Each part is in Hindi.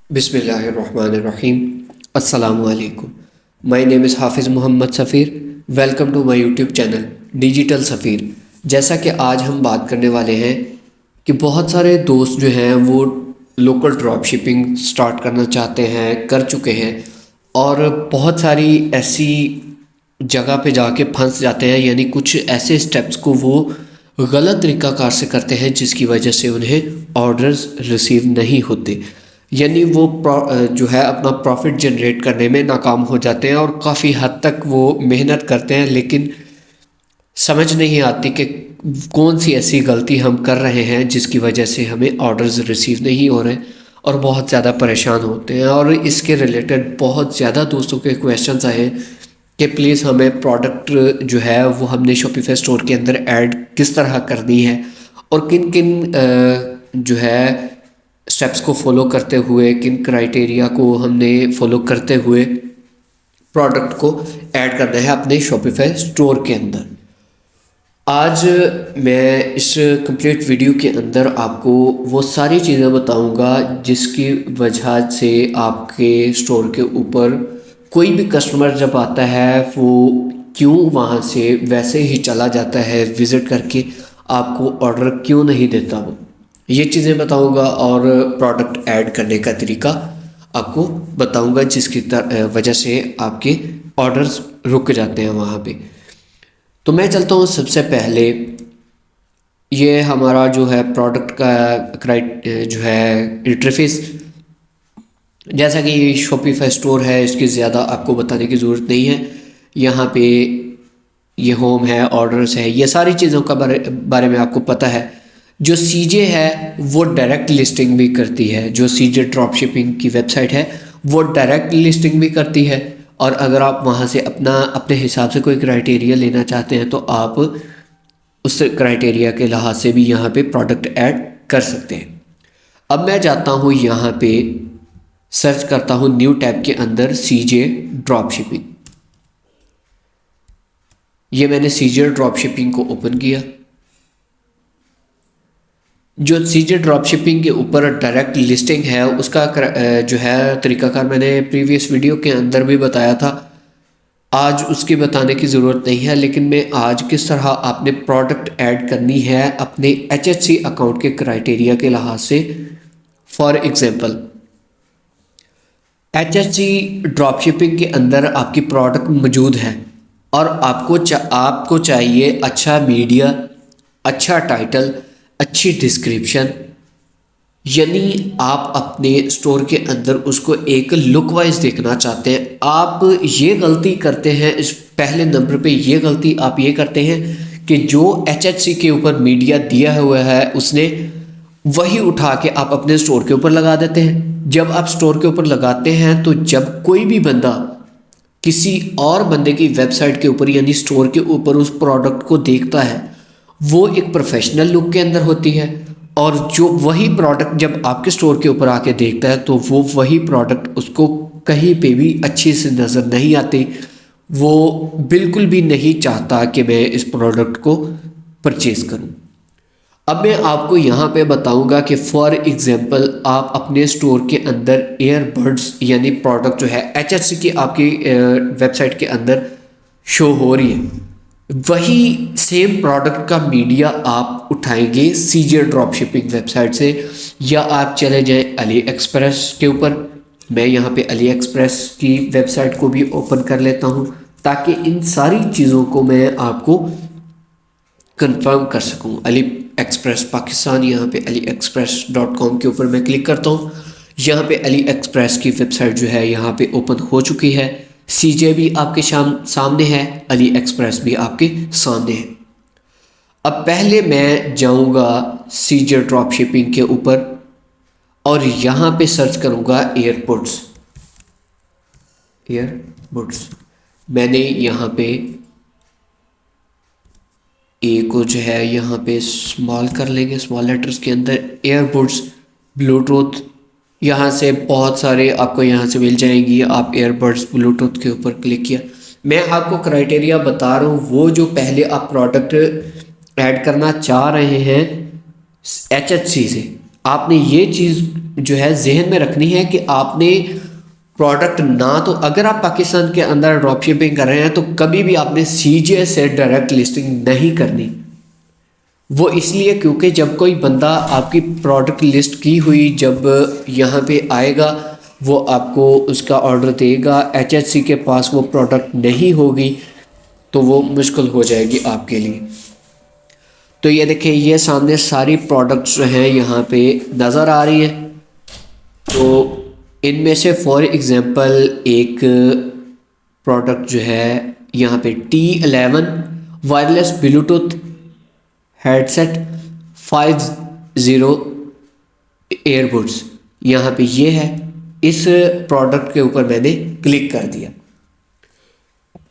बिस्मिल्लाहिर्रहमानिर्रहीम। अस्सलामु अलैकुम। My name is Hafiz Mohammad Safeer. Welcome to my YouTube channel digital Safeer. जैसा कि आज हम बात करने वाले हैं कि बहुत सारे दोस्त जो हैं वो लोकल ड्रॉप शिपिंग स्टार्ट करना चाहते हैं, कर चुके हैं, और बहुत सारी ऐसी जगह पे जाके फंस जाते हैं, यानी कुछ ऐसे स्टेप्स को वो गलत तरीक़ाकार से करते हैं जिसकी वजह से उन्हें ऑर्डर्स रिसीव नहीं होते, यानी वो जो है अपना प्रॉफिट जनरेट करने में नाकाम हो जाते हैं और काफ़ी हद तक वो मेहनत करते हैं, लेकिन समझ नहीं आती कि कौन सी ऐसी गलती हम कर रहे हैं जिसकी वजह से हमें ऑर्डर्स रिसीव नहीं हो रहे और बहुत ज़्यादा परेशान होते हैं। और इसके रिलेटेड बहुत ज़्यादा दोस्तों के क्वेश्चंस आए हैं कि प्लीज़ हमें प्रोडक्ट जो है वो हमने शॉपिफाई स्टोर के अंदर ऐड किस तरह करनी है और किन किन जो है स्टेप्स को फॉलो करते हुए, किन क्राइटेरिया को हमने फॉलो करते हुए प्रोडक्ट को ऐड करना है अपने शॉपिफाई स्टोर के अंदर। आज मैं इस कंप्लीट वीडियो के अंदर आपको वो सारी चीज़ें बताऊंगा जिसकी वजह से आपके स्टोर के ऊपर कोई भी कस्टमर जब आता है वो क्यों वहाँ से वैसे ही चला जाता है, विज़िट करके आपको ऑर्डर क्यों नहीं देता। वो ये चीज़ें बताऊंगा और प्रोडक्ट ऐड करने का तरीका आपको बताऊंगा जिसकी वजह से आपके ऑर्डर्स रुक जाते हैं वहाँ पे। तो मैं चलता हूँ सबसे पहले, ये हमारा जो है प्रोडक्ट का जो है इंटरफेस। जैसा कि ये शॉपिफाई स्टोर है, इसकी ज़्यादा आपको बताने की ज़रूरत नहीं है। यहाँ पे ये होम है, ऑर्डर्स है, ये सारी चीज़ों का बारे में आपको पता है। जो सीजे है वो डायरेक्ट लिस्टिंग भी करती है, जो सीजे ड्रॉप शिपिंग की वेबसाइट है वो डायरेक्ट लिस्टिंग भी करती है, और अगर आप वहाँ से अपने हिसाब से कोई क्राइटेरिया लेना चाहते हैं तो आप उस क्राइटेरिया के लिहाज से भी यहाँ पे प्रोडक्ट ऐड कर सकते हैं। अब मैं जाता हूँ यहाँ पे, सर्च करता हूँ न्यू टैब के अंदर सीजे ड्रॉप शिपिंग। ये मैंने सीजे ड्रॉप शिपिंग को ओपन किया। जो सीजे ड्रॉप शिपिंग के ऊपर डायरेक्ट लिस्टिंग है उसका जो है तरीकाकार मैंने प्रीवियस वीडियो के अंदर भी बताया था, आज उसकी बताने की ज़रूरत नहीं है। लेकिन मैं आज किस तरह आपने प्रोडक्ट ऐड करनी है अपने HHC अकाउंट के क्राइटेरिया के लिहाज से। For example, HHC drop shipping के अंदर आपकी प्रोडक्ट मौजूद है और आपको चाहिए अच्छा मीडिया, अच्छा टाइटल, अच्छी डिस्क्रिप्शन, यानी आप अपने स्टोर के अंदर उसको एक लुक वाइज देखना चाहते हैं। आप ये गलती करते हैं, इस पहले नंबर पे ये गलती आप ये करते हैं कि जो HHC के ऊपर मीडिया दिया हुआ है उसने वही उठा के आप अपने स्टोर के ऊपर लगा देते हैं। जब आप स्टोर के ऊपर लगाते हैं तो जब कोई भी बंदा किसी और बंदे की वेबसाइट के ऊपर यानी स्टोर के ऊपर उस प्रोडक्ट को देखता है, वो एक प्रोफेशनल लुक के अंदर होती है, और जो वही प्रोडक्ट जब आपके स्टोर के ऊपर आके देखता है तो वो वही प्रोडक्ट उसको कहीं पे भी अच्छी से नज़र नहीं आती। वो बिल्कुल भी नहीं चाहता कि मैं इस प्रोडक्ट को परचेज़ करूं। अब मैं आपको यहाँ पे बताऊंगा कि फॉर एग्जांपल आप अपने स्टोर के अंदर ईयरबड्स यानी प्रोडक्ट जो है HHC की आपकी वेबसाइट के अंदर शो हो रही है, वही सेम प्रोडक्ट का मीडिया आप उठाएंगे सीजे ड्रॉप शिपिंग वेबसाइट से, या आप चले जाएं अली एक्सप्रेस के ऊपर। मैं यहाँ पे अली एक्सप्रेस की वेबसाइट को भी ओपन कर लेता हूँ ताकि इन सारी चीज़ों को मैं आपको कंफर्म कर सकूँ। अली एक्सप्रेस पाकिस्तान, यहाँ पे AliExpress.com के ऊपर मैं क्लिक करता हूँ। यहाँ पे अली एक्सप्रेस की वेबसाइट जो है यहाँ पे ओपन हो चुकी है। सीजे भी आपके सामने है, अली एक्सप्रेस भी आपके सामने है। अब पहले मैं जाऊंगा सीजे ड्रॉप शिपिंग के ऊपर और यहाँ पे सर्च करूंगा एयरपोर्ट्स। मैंने यहाँ पे ए को जो है यहाँ पे स्मॉल कर लेंगे, स्मॉल लेटर्स के अंदर एयरबड्स ब्लूटूथ, यहाँ से बहुत सारे आपको यहाँ से मिल जाएंगी। आप एयरबड्स ब्लूटूथ के ऊपर क्लिक किया। मैं आपको क्राइटेरिया बता रहा हूँ, वो जो पहले आप प्रोडक्ट ऐड करना चाह रहे हैं HHC से, आपने ये चीज़ जो है जहन में रखनी है कि आपने प्रोडक्ट ना, तो अगर आप पाकिस्तान के अंदर ड्रॉप शिपिंग कर रहे हैं तो कभी भी आपने सीजे से डायरेक्ट लिस्टिंग नहीं करनी। वो इसलिए क्योंकि जब कोई बंदा आपकी प्रोडक्ट लिस्ट की हुई जब यहाँ पे आएगा, वो आपको उसका ऑर्डर देगा, एचएचसी के पास वो प्रोडक्ट नहीं होगी तो वो मुश्किल हो जाएगी आपके लिए। तो ये देखिए, ये सामने सारी प्रोडक्ट्स जो हैं यहाँ पे नज़र आ रही है। तो इनमें से फॉर एग्ज़ाम्पल एक प्रोडक्ट जो है यहाँ पे T11 wireless Bluetooth headset 50 earbuds, यहाँ पे ये है। इस प्रोडक्ट के ऊपर मैंने क्लिक कर दिया।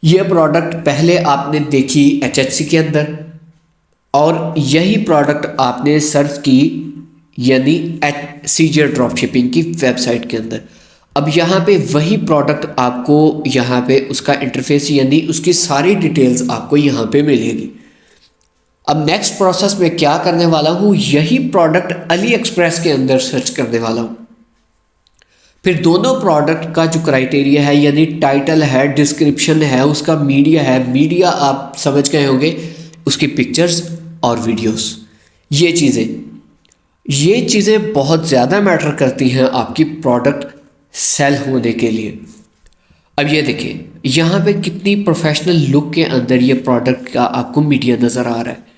ये प्रोडक्ट पहले आपने देखी एचएचसी के अंदर और यही प्रोडक्ट आपने सर्च की यानी सीजे ड्रॉप शिपिंग की वेबसाइट के अंदर। अब यहाँ पे वही प्रोडक्ट आपको यहाँ पे उसका इंटरफेस यानी उसकी सारी डिटेल्स आपको यहाँ पे मिलेगी। अब नेक्स्ट प्रोसेस में क्या करने वाला हूँ, यही प्रोडक्ट अली एक्सप्रेस के अंदर सर्च करने वाला हूँ। फिर दोनों प्रोडक्ट का जो क्राइटेरिया है यानी टाइटल है, डिस्क्रिप्शन है, उसका मीडिया है, मीडिया आप समझ गए होंगे, उसकी पिक्चर्स और वीडियोस, ये चीज़ें बहुत ज़्यादा मैटर करती हैं आपकी प्रोडक्ट सेल होने के लिए। अब ये देखिए, यहाँ पे कितनी प्रोफेशनल लुक के अंदर ये प्रोडक्ट का आपको मीडिया नज़र आ रहा है।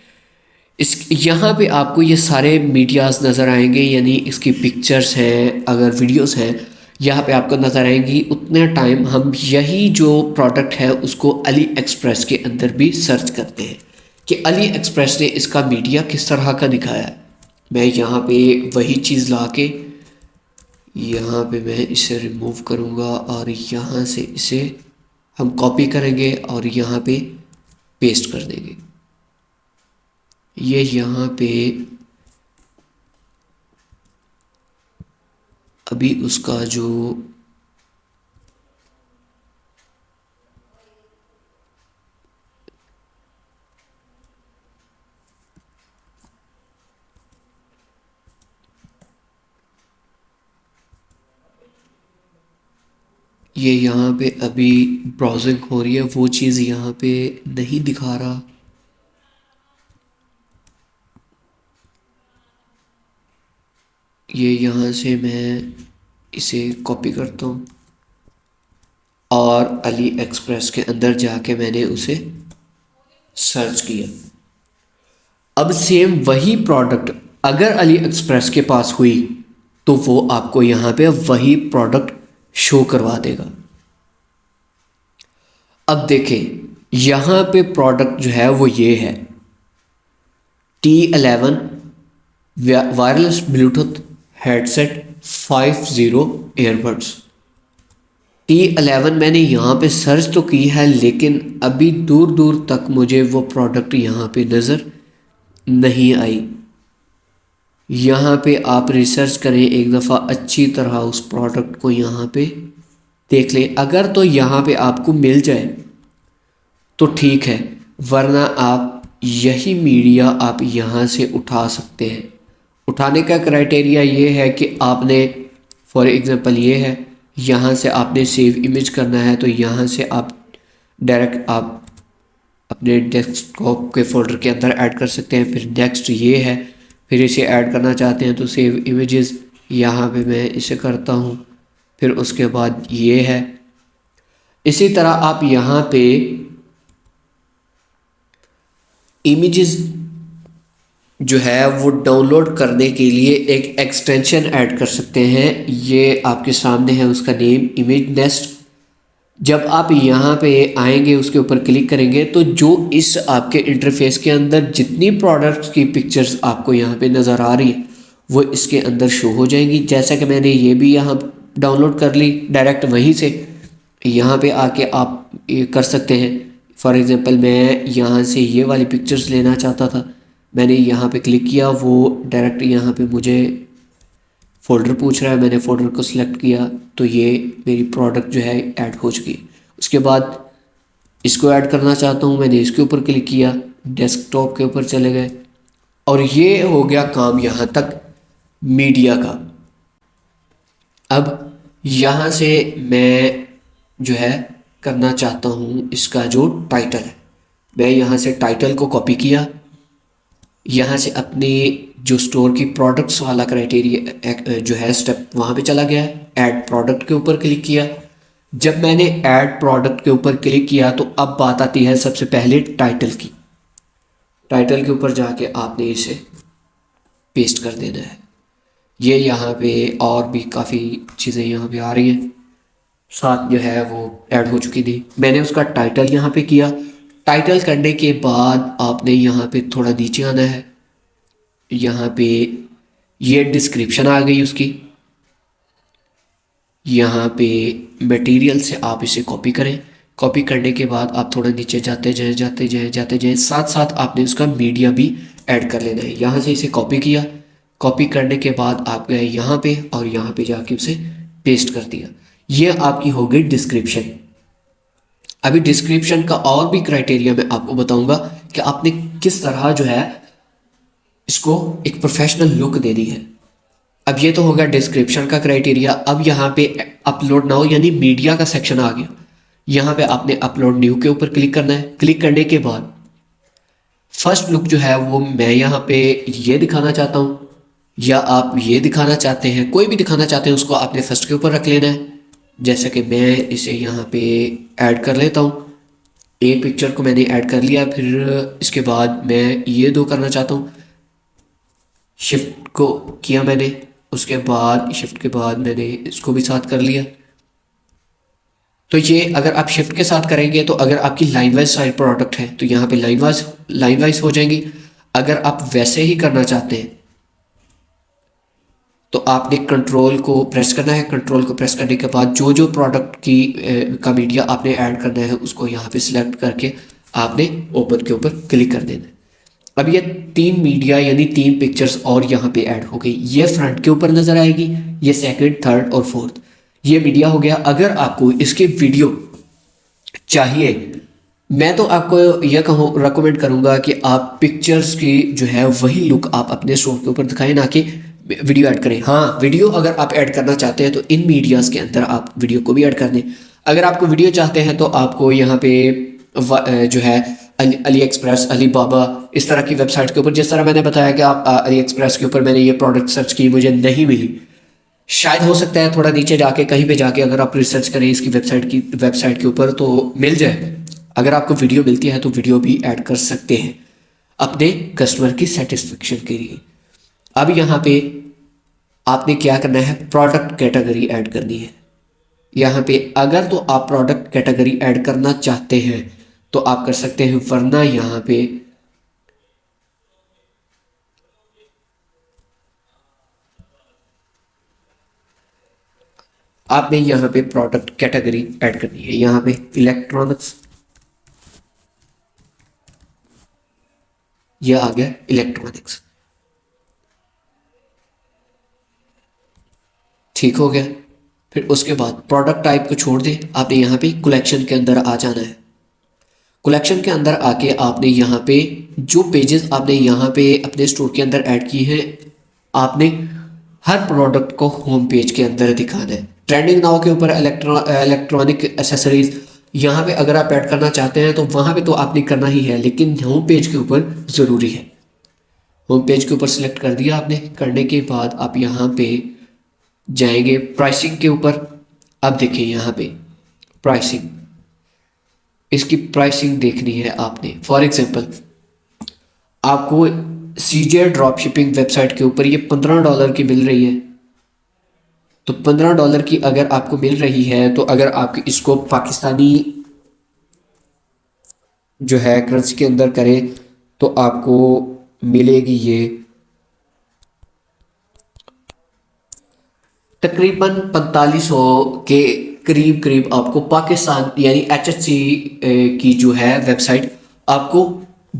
यहाँ पे आपको ये सारे मीडियाज़ नज़र आएंगे यानी इसकी पिक्चर्स हैं, अगर वीडियोस हैं यहाँ पे आपको नज़र आएंगी। उतने टाइम हम यही जो प्रोडक्ट है उसको अली एक्सप्रेस के अंदर भी सर्च करते हैं कि अली एक्सप्रेस ने इसका मीडिया किस तरह का दिखाया है। मैं यहाँ पे वही चीज़ ला के यहाँ पे मैं इसे रिमूव करूँगा और यहाँ से इसे हम कॉपी करेंगे और यहाँ पे पेस्ट कर देंगे। ये यहाँ पे अभी उसका जो ये यहाँ पे अभी ब्राउजिंग हो रही है, वो चीज़ यहाँ पे नहीं दिखा रहा। ये यहाँ से मैं इसे कॉपी करता हूँ और अली एक्सप्रेस के अंदर जाके मैंने उसे सर्च किया। अब सेम वही प्रोडक्ट अगर अली एक्सप्रेस के पास हुई तो वो आपको यहाँ पे वही प्रोडक्ट शो करवा देगा। अब देखें, यहाँ पे प्रोडक्ट जो है वो ये है T11 wireless Bluetooth headset 50 airbuds. T11 मैंने यहाँ पे सर्च तो की है लेकिन अभी दूर दूर तक मुझे वो प्रोडक्ट यहाँ पे नज़र नहीं आई। यहाँ पे आप रिसर्च करें एक दफ़ा अच्छी तरह, उस प्रोडक्ट को यहाँ पे देख लें। अगर तो यहाँ पे आपको मिल जाए तो ठीक है, वरना आप यही मीडिया आप यहाँ से उठा सकते हैं। उठाने का क्राइटेरिया ये है कि आपने फॉर एग्ज़ाम्पल ये है, यहाँ से आपने सेव इमेज करना है तो यहाँ से आप डायरेक्ट आप अपने डेस्कटॉप के फोल्डर के अंदर ऐड कर सकते हैं। फिर नेक्स्ट ये है, फिर इसे ऐड करना चाहते हैं तो सेव इमेजेस, यहाँ पे मैं इसे करता हूँ। फिर उसके बाद ये है। इसी तरह आप यहाँ पे इमेजेस जो है वो डाउनलोड करने के लिए एक एक्सटेंशन ऐड कर सकते हैं। ये आपके सामने है, उसका नेम इमेज नेस्ट। जब आप यहाँ पे आएंगे उसके ऊपर क्लिक करेंगे तो जो इस आपके इंटरफेस के अंदर जितनी प्रोडक्ट्स की पिक्चर्स आपको यहाँ पे नज़र आ रही है वो इसके अंदर शो हो जाएंगी। जैसा कि मैंने ये भी यहाँ डाउनलोड कर ली, डायरेक्ट वहीं से यहाँ पे आके आप ये कर सकते हैं। फॉर एग्ज़ाम्पल मैं यहाँ से ये वाली पिक्चर्स लेना चाहता था, मैंने यहाँ पे क्लिक किया, वो डायरेक्ट यहाँ पे मुझे फ़ोल्डर पूछ रहा है, मैंने फ़ोल्डर को सिलेक्ट किया तो ये मेरी प्रोडक्ट जो है ऐड हो चुकी है। उसके बाद इसको ऐड करना चाहता हूँ, मैंने इसके ऊपर क्लिक किया, डेस्कटॉप के ऊपर चले गए और ये हो गया काम यहाँ तक। मीडिया का। अब यहाँ से मैं जो है करना चाहता हूँ इसका जो टाइटल है, मैं यहाँ से टाइटल को कॉपी किया, यहाँ से अपने जो स्टोर की प्रोडक्ट्स वाला क्राइटेरिया जो है स्टेप वहाँ पे चला गया, ऐड प्रोडक्ट के ऊपर क्लिक किया। जब मैंने ऐड प्रोडक्ट के ऊपर क्लिक किया तो अब बात आती है सबसे पहले टाइटल की। टाइटल के ऊपर जाके आपने इसे पेस्ट कर देना है। ये यहाँ पे और भी काफ़ी चीज़ें यहाँ पे आ रही हैं, साथ जो है वो ऐड हो चुकी थी। मैंने उसका टाइटल यहाँ पे किया। टाइटल करने के बाद आपने यहाँ पे थोड़ा नीचे आना है, यहाँ पे ये डिस्क्रिप्शन आ गई उसकी। यहाँ पे मटेरियल से आप इसे कॉपी करें। कॉपी करने के बाद आप थोड़ा नीचे जाते जाएं, साथ साथ आपने उसका मीडिया भी ऐड कर लेना है। यहाँ से इसे कॉपी किया। कॉपी करने के बाद आप गए यहाँ पे और यहाँ पे जाके उसे पेस्ट कर दिया। ये आपकी हो गई डिस्क्रिप्शन। अभी डिस्क्रिप्शन का और भी क्राइटेरिया मैं आपको बताऊंगा कि आपने किस तरह जो है इसको एक प्रोफेशनल लुक देनी है। अब ये तो होगा डिस्क्रिप्शन का क्राइटेरिया। अब यहाँ पे अपलोड नाउ यानी मीडिया का सेक्शन आ गया। यहाँ पे आपने अपलोड न्यू के ऊपर क्लिक करना है। क्लिक करने के बाद फर्स्ट लुक जो है वो मैं यहाँ पे ये दिखाना चाहता हूँ, या आप ये दिखाना चाहते हैं, कोई भी दिखाना चाहते हैं उसको आपने फर्स्ट के ऊपर रख लेना है। जैसे कि मैं इसे यहाँ पे ऐड कर लेता हूँ। एक पिक्चर को मैंने ऐड कर लिया, फिर इसके बाद मैं ये दो करना चाहता हूँ। शिफ्ट को किया मैंने, उसके बाद शिफ्ट के बाद मैंने इसको भी साथ कर लिया। तो ये अगर आप शिफ्ट के साथ करेंगे तो अगर आपकी लाइन वाइज साइड प्रोडक्ट है तो यहाँ पे लाइन वाइज हो जाएंगी। अगर आप वैसे ही करना चाहते हैं तो आपने कंट्रोल को प्रेस करना है। कंट्रोल को प्रेस करने के बाद जो जो प्रोडक्ट की का मीडिया आपने ऐड करना है उसको यहाँ पे सिलेक्ट करके आपने ओपन के ऊपर क्लिक कर देना है। अब ये 3 मीडिया यानी 3 पिक्चर्स और यहाँ पे ऐड हो गई। ये फ्रंट के ऊपर नजर आएगी, ये सेकंड, थर्ड और फोर्थ, ये मीडिया हो गया। अगर आपको इसके वीडियो चाहिए, मैं तो आपको यह रिकमेंड करूंगा कि आप पिक्चर्स की जो है वही लुक आप अपने स्टोर के ऊपर दिखाएं, ना कि वीडियो ऐड करें। हाँ, वीडियो अगर आप ऐड करना चाहते हैं तो इन मीडियाज़ के अंदर आप वीडियो को भी ऐड कर दें। अगर आपको वीडियो चाहते हैं तो आपको यहाँ पे जो है अली एक्सप्रेस, अली बाबा, इस तरह की वेबसाइट के ऊपर, जिस तरह मैंने बताया कि आप अली एक्सप्रेस के ऊपर मैंने ये प्रोडक्ट सर्च की, मुझे नहीं मिली। शायद हो सकता है थोड़ा नीचे जाके कहीं पे जाके अगर आप रिसर्च करें इसकी वेबसाइट के ऊपर तो मिल जाए। अगर आपको वीडियो मिलती है तो वीडियो भी ऐड कर सकते हैं अपने कस्टमर की सेटिस्फेक्शन के लिए। अब यहाँ पे आपने क्या करना है, प्रोडक्ट कैटेगरी ऐड करनी है। यहाँ पे अगर तो आप प्रोडक्ट कैटेगरी ऐड करना चाहते हैं तो आप कर सकते हैं, वरना यहाँ पे आपने यहाँ पे प्रोडक्ट कैटेगरी ऐड करनी है। यहाँ पे इलेक्ट्रॉनिक्स, यह आ गया इलेक्ट्रॉनिक्स, ठीक हो गया। फिर उसके बाद प्रोडक्ट टाइप को छोड़ दें, आपने यहाँ पे कलेक्शन के अंदर आ जाना है। कलेक्शन के अंदर आके आपने यहाँ पे जो पेजेस आपने यहाँ पे अपने स्टोर के अंदर ऐड किए हैं, आपने हर प्रोडक्ट को होम पेज के अंदर दिखाना है। ट्रेंडिंग नाउ के ऊपर इलेक्ट्रॉनिक एसेसरीज, यहाँ पे अगर आप ऐड करना चाहते हैं तो वहाँ पे तो आपने करना ही है, लेकिन होम पेज के ऊपर ज़रूरी है। होम पेज के ऊपर सिलेक्ट कर दिया आपने। करने के बाद आप यहाँ पे जाएंगे प्राइसिंग के ऊपर। अब देखिए यहाँ पे प्राइसिंग, इसकी प्राइसिंग देखनी है आपने। फॉर एग्जांपल आपको सीजे ड्रॉप शिपिंग वेबसाइट के ऊपर ये $15 की मिल रही है, तो $15 की अगर आपको मिल रही है तो अगर आप इसको पाकिस्तानी जो है करेंसी के अंदर करें तो आपको मिलेगी ये तकरीबन 4500 के करीब करीब आपको पाकिस्तान यानी HHC की जो है वेबसाइट आपको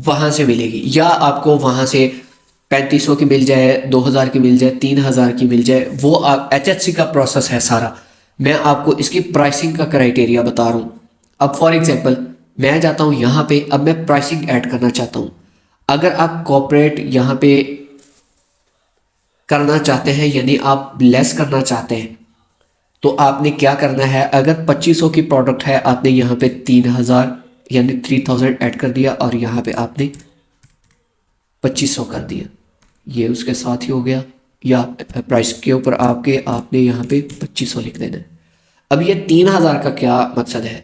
वहाँ से मिलेगी। या आपको वहाँ से 3500 की मिल जाए, 2000 की मिल जाए, 3000 की मिल जाए, वो आप HHC का प्रोसेस है सारा। मैं आपको इसकी प्राइसिंग का क्राइटेरिया बता रहा हूँ। अब फॉर एग्जांपल मैं जाता हूँ यहाँ पे, अब मैं प्राइसिंग ऐड करना चाहता हूँ। अगर आप कॉर्पोरेट यहाँ पे करना चाहते हैं यानी आप लेस करना चाहते हैं तो आपने क्या करना है, अगर 2500 की प्रोडक्ट है आपने यहाँ पे 3000 यानी 3000 ऐड कर दिया और यहाँ पे आपने 2500 कर दिया, ये उसके साथ ही हो गया। या प्राइस के ऊपर आपने यहाँ पे 2500 लिख देना है। अब ये 3000 का क्या मकसद है,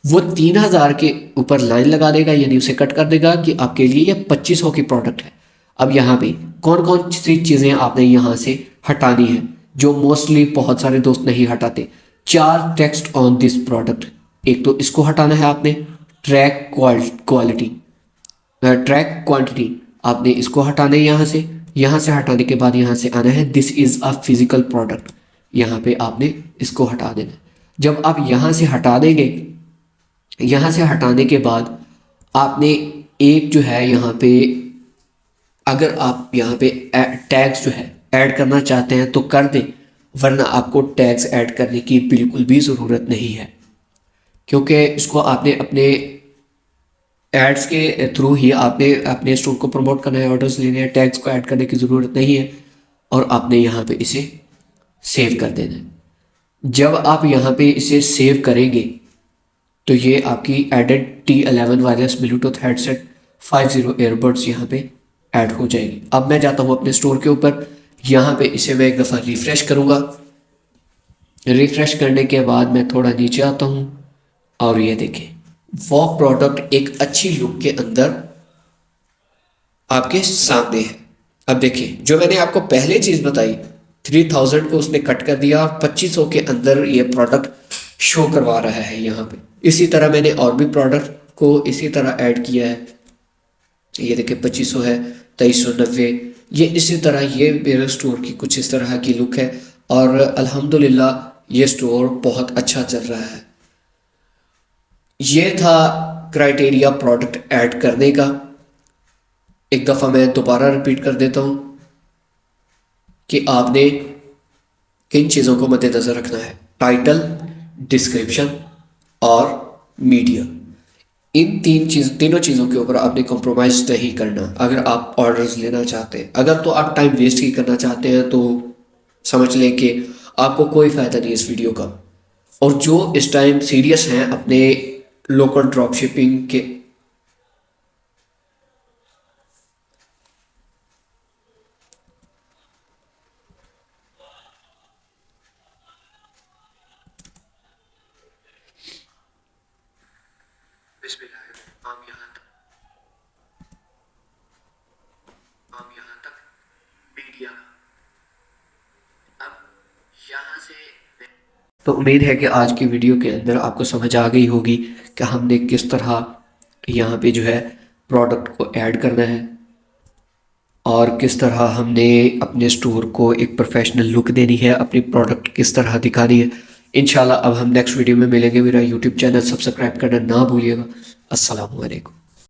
वो 3000 के ऊपर लाइन लगा देगा यानी उसे कट कर देगा कि आपके लिए ये 2500 की प्रोडक्ट है। अब यहाँ पे कौन कौन सी चीज़ें आपने यहाँ से हटानी है जो मोस्टली बहुत सारे दोस्त नहीं हटाते। 4 टेक्स्ट ऑन दिस प्रोडक्ट, एक तो इसको हटाना है आपने। ट्रैक क्वालिटी, ट्रैक क्वांटिटी आपने इसको हटाना है यहाँ से हटाने के बाद यहाँ से आना है this is a physical product, यहाँ पे आपने इसको हटा देना है। जब आप यहाँ से हटा देंगे, यहाँ से हटाने के बाद आपने एक जो है यहाँ पे, अगर आप यहाँ पे टैग्स जो है ऐड करना चाहते हैं तो कर दें, वरना आपको टैग्स ऐड करने की बिल्कुल भी ज़रूरत नहीं है, क्योंकि इसको आपने अपने एड्स के थ्रू ही आपने अपने स्टोर को प्रमोट करना है, ऑर्डर्स लेने हैं, टैग्स को ऐड करने की ज़रूरत नहीं है और आपने यहाँ पे इसे सेव कर देना है। जब आप यहाँ पे इसे सेव करेंगे तो ये आपकी added T11 wireless Bluetooth headset 50 earbuds यहाँ पे ऐड हो जाएगी। अब मैं जाता हूँ अपने स्टोर के ऊपर, यहाँ पे इसे मैं एक दफ़ा रिफ़्रेश करूँगा। रिफ़्रेश करने के बाद मैं थोड़ा नीचे आता हूँ और ये देखें वो प्रोडक्ट एक अच्छी लुक के अंदर आपके सामने है। अब देखिए जो मैंने आपको पहले चीज़ बताई 3000 को उसने कट कर दिया और 2500 के अंदर ये प्रोडक्ट शो करवा रहा है यहाँ पे। इसी तरह मैंने और भी प्रोडक्ट को इसी तरह ऐड किया है, ये देखिए 2500 है, 2390, ये इसी तरह ये मेरे स्टोर की कुछ इस तरह की लुक है और अल्हम्दुलिल्लाह ये स्टोर बहुत अच्छा चल रहा है। ये था क्राइटेरिया प्रोडक्ट ऐड करने का। एक दफ़ा मैं दोबारा रिपीट कर देता हूँ कि आपने किन चीज़ों को मद्देनज़र रखना है, टाइटल, डिस्क्रिप्शन और मीडिया। इन तीनों चीज़ों के ऊपर आपने कॉम्प्रोमाइज़ नहीं करना अगर आप ऑर्डर्स लेना चाहते हैं। अगर तो आप टाइम वेस्ट ही करना चाहते हैं तो समझ लें कि आपको कोई फ़ायदा नहीं इस वीडियो का। और जो इस टाइम सीरियस हैं अपने लोकल ड्रॉप शिपिंग के, हम यहाँ तक मीडिया, अब यहाँ से तो उम्मीद है कि आज की वीडियो के अंदर आपको समझ आ गई होगी कि हमने किस तरह यहाँ पे जो है प्रोडक्ट को ऐड करना है और किस तरह हमने अपने स्टोर को एक प्रोफेशनल लुक देनी है, अपनी प्रोडक्ट किस तरह दिखानी है। इंशाल्लाह अब हम नेक्स्ट वीडियो में मिलेंगे। मेरा यूट्यूब चैनल सब्सक्राइब करना ना भूलिएगा। अस्सलामु अलैकुम।